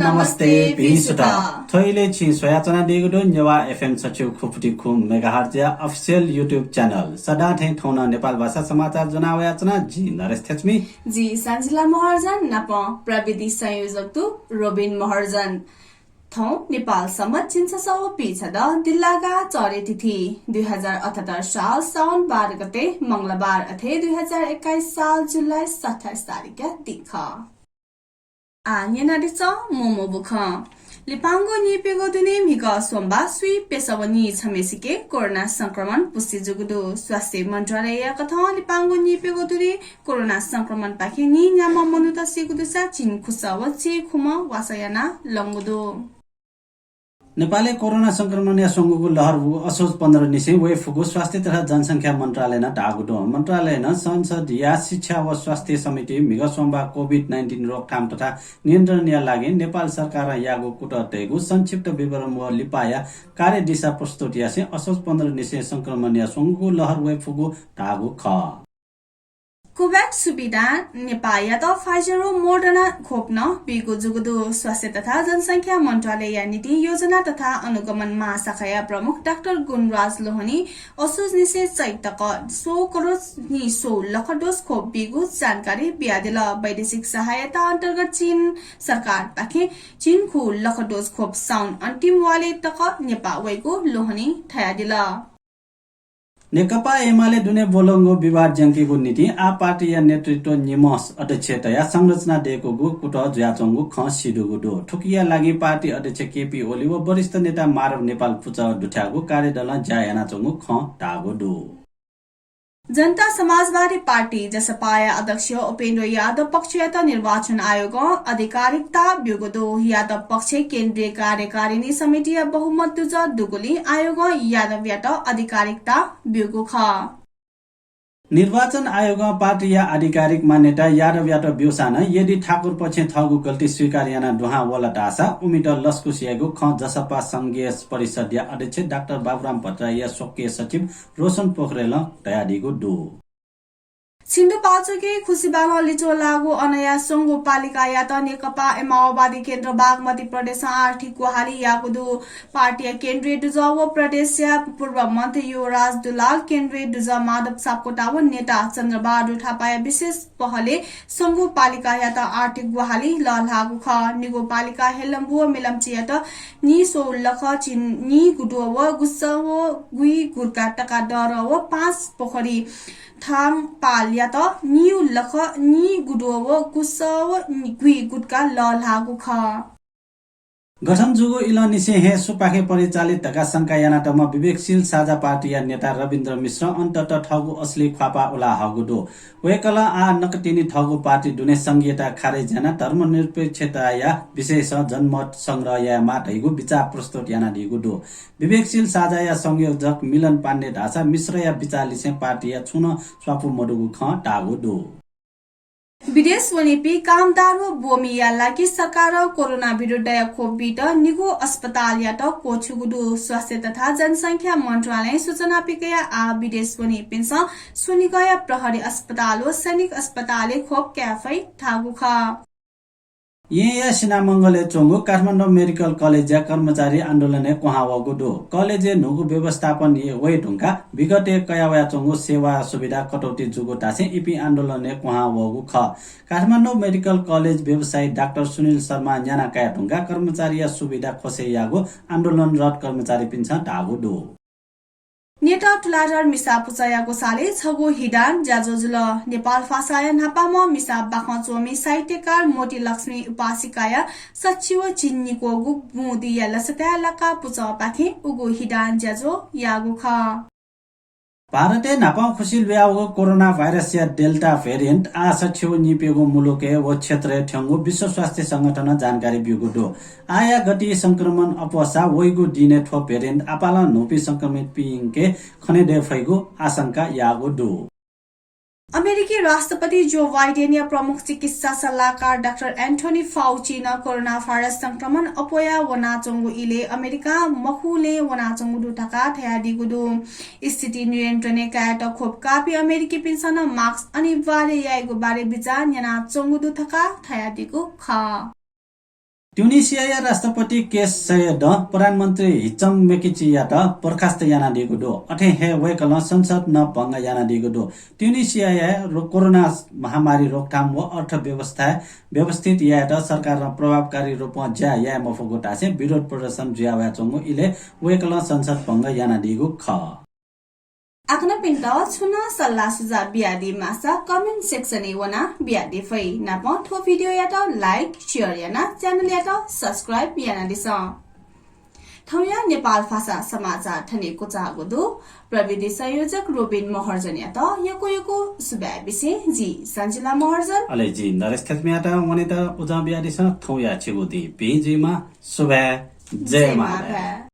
Namaste, Pisuta. Thoile chi soyatana degudo Newa FM sachu khupti khum megahertz official YouTube channel. Sada theng thona Nepal Bhasa Samachar janawayatana ji Naresh Maharjan. जी Sanjila Maharjan napa प्रविधि संयोजक तु Robin Maharjan. थौ नेपाल सम्मत 350 दिल्लागा चौरे तिथि 2078 साल साउन 12 गते मंगलबार अथे 2021 साल जुलाई 27 तारिक दिख आन्यनादिचा मोमो बुख लिपांगो निपेगो दुने मिगा सोमबा सुई पेसवनी छमेसिके कोरोना संक्रमण पुष्टि जुगुदो स्वास्थ्य मन्त्रालय कथा लिपांगो निपेगो दुने कोरोना संक्रमण पाखे नि न्याम मनुता सिगुदुसा चिन खुसाव चे खुमा वासयाना लंगुदो नेपालले कोरोना संक्रमण या संगको लहर असोज 15 निसे वे फुगो स्वास्थ्य तथा जनसंख्या मन्त्रालय न ढागुदो मन्त्रालय न संसद या शिक्षा व स्वास्थ्य समिति मिगसोमबा कोभिड-19 रोकथाम तथा नियन्त्रण या लागि नेपाल सरकार यागो कुटतेगु संक्षिप्त विवरण व लिपाया कार्य दिशा प्रस्तुत यासे असोज 15 निसे संक्रमण या संगको लहर वे फुगो ढागु ख कोभ्याक्स सुविधा नेपाल या त फाइजर र मोडर्ना खोप्न बिगो जुगुदो स्वास्थ्य तथा जनसंख्या मन्त्रालय या नीति योजना तथा अनुगमन महाशाखा प्रमुख डाक्टर गुणराज लोहनी असोज निसे चैतक 100 करोड नि 100 लाख डोज खोप बिगो जानकारी बियादिल वैदेशिक सहायता अन्तर्गत चीन सरकार पाखे चीन खु लाख डोज खोप साउन अन्तिम वाले तक नेपाल वैको लोहनी ठयादिल नेकपा एमाले दुने बोलंगो विवाद जंकीको नीति आ पार्टी या नेतृत्व निमस अध्यक्षतया संरचना दिएको गु कुट ज्याचंगु ख सिडुगु दो ठुकिया लागि पार्टी अध्यक्ष केपी ओली व वरिष्ठ नेता मारव नेपाल पुचा दुठ्यागु कार्यदल ज्यायाना चंगु ख टागु दो जनता समाजवादी पार्टी जसपाया अध्यक्ष उपेन्द्र यादव पक्षयता निर्वाचन आयोग आधिकारिकता ब्युगदो यादव पक्ष केन्द्रीय कार्यकारिणी समिति बहुमत दुज दुगुली आयोग यादव यात आधिकारिकता ब्युगु ख निर्वाचन आयोग पार्टी या आधिकारिक मान्यता यादव यात ब्युसान यदि ठाकुर पक्ष थगु गल्ती स्वीकार याना दुहा वला टासा उमिट लस्कुसियागु ख जसपा संघीय परिषद या अध्यक्ष डाक्टर बाबुराम भट्टराई या स्वकीय सचिव रोशन पोखरेल तयारीगु दु सिन्धुपाल्चोकी खुसीबाङ लिचो लागु अनया संघ पालिका या त नेकपा माओवादी केन्द्र बागमती प्रदेश आर्थिक गुहाली यागुदु पार्टी केन्द्रीय दुजा व प्रदेश पूर्व मन्त्री युवराज दुलाल केन्द्रीय दुजा माधव सापकोटा व नेता चन्द्रबहादुर थापा विशेष पहले संघ पालिका या त आर्थिक गुहाली ललागु ख निगो पालिका हेलम्बु मिलम्ची या त नि सो लख चिन नि गुडो व गुस्सा व गुई गुरका टका डर व 5 पोखरी थाङ पाल या त निउ लख नि गुडो व गुस्सा व गुई गुटका ललागु ख गठन जुगो इलनिसे हे सुपाखे परिचालित ढका संका यानाटमा विवेकशील साझा पार्टी या नेता रविन्द्र मिश्र अन्तत ठगु असली ख्वापा उला हगुदो वेकला आ नकटिनी ठगु पार्टी दुने संघीयता खारेज याना धर्मनिरपेक्षता या विशेष जनमत संग्रह या माटैगु विचार प्रस्तुत याना दिगुदो विवेकशील साझा या संयोजक मिलन पाण्डे ढासा मिश्र या विचारलिसे पार्टी या छुन स्वापु मडुगु ख टागुदो विदेश वनिपी कामदार व बोमी या लागि सरकार कोरोना विरुद्ध खोपबिट निगो अस्पताल या त कोछुगुदु स्वास्थ्य तथा जनसंख्या मन्त्रालय सूचना पिकया आ विदेश वनिपिन्स सुनिगया प्रहरी अस्पताल व सैनिक अस्पताल खोप क्याफै थागु ख ये सिनामंगले चोंगु काठमाडौँ मेडिकल कलेज या कर्मचारी आन्दोलन कुहावगु दो कलेज नुगु व्यवस्थापन ये वे ढुंगा विगते कयावया चोंगु सेवा सुविधा कटौती जुगु तासे इपी आन्दोलन कुहावगु ख काठमाडौँ मेडिकल कलेज व्यवसायी डाक्टर सुनिल शर्मा न्याना कया ढुंगा कर्मचारी या सुविधा खोसे यागु आन्दोलन रत कर्मचारी पिन्छ ढागु दो नेता तुलाजर मिसा पुचायाको साले छगो हिडान ज्याजोजुल नेपाल भाषा नापामा मिसा बाखचोमी साहित्यकार मोती लक्ष्मी उपासिकाया सचिव चिन्नीको गुबुदी या लसता लका पुचा पाखे उगु हिडान ज्याजो यागु ख भारते नापाउ खुसिल व्यावको कोरोना भाइरस या डेल्टा भेरिएन्ट आ सचिव निपेगो मुलुके व क्षेत्र ठ्याङ्गु विश्व स्वास्थ्य संगठन जानकारी बिगु दो आया गति संक्रमण अपसा वैगु दिने ठो भेरिएन्ट आपाला नोपी संक्रमित पिङके खनेदे फैगु आशंका यागु दो अमेरिकी राष्ट्रपति जो बाइडेन या प्रमुख चिकित्सा सल्लाहकार डाक्टर एन्टोनी फाउची न कोरोना भाइरस संक्रमण अपोया वनाचंगु इले अमेरिका मखुले वनाचंगु दुटाका थयादिगुदु स्थिति नियन्त्रण कायत खोप कापी अमेरिकी पिन्सन मास्क अनिवार्य याइगु बारे विचार न्याना चंगु दुटाका थयादिगु ख ट्युनिसिया राष्ट्रपति केस सयद प्रधानमन्त्री हिचम मेकिचियाट बर्खास्त याना दिएको दो अठे हे वेकल संसद न भङ्ग याना दिएको दो ट्युनिसिया कोरोना महामारी रोकथाम व अर्थव्यवस्था व्यवस्थित याट सरकार प्रभावकारी रूपमा ज्या या मफगोटा से विरोध प्रदर्शन ज्यावा चंगो इले वेकल संसद भङ्ग याना दिएको ख Akna pinta chuna salla suza biadi masa comment section e wana biadi fai na pa tho video ya ta like share ya na channel ya ta subscribe ya na disa thauya Nepal Bhasa Samachar thane ko chago do pravidi sayojak Robin Maharjan ya ta yako subha bise ji Sanjila Maharjan ale ji Naresh Maharjan ta monita uja biadi sa thauya chego di beji ma subha jai Mata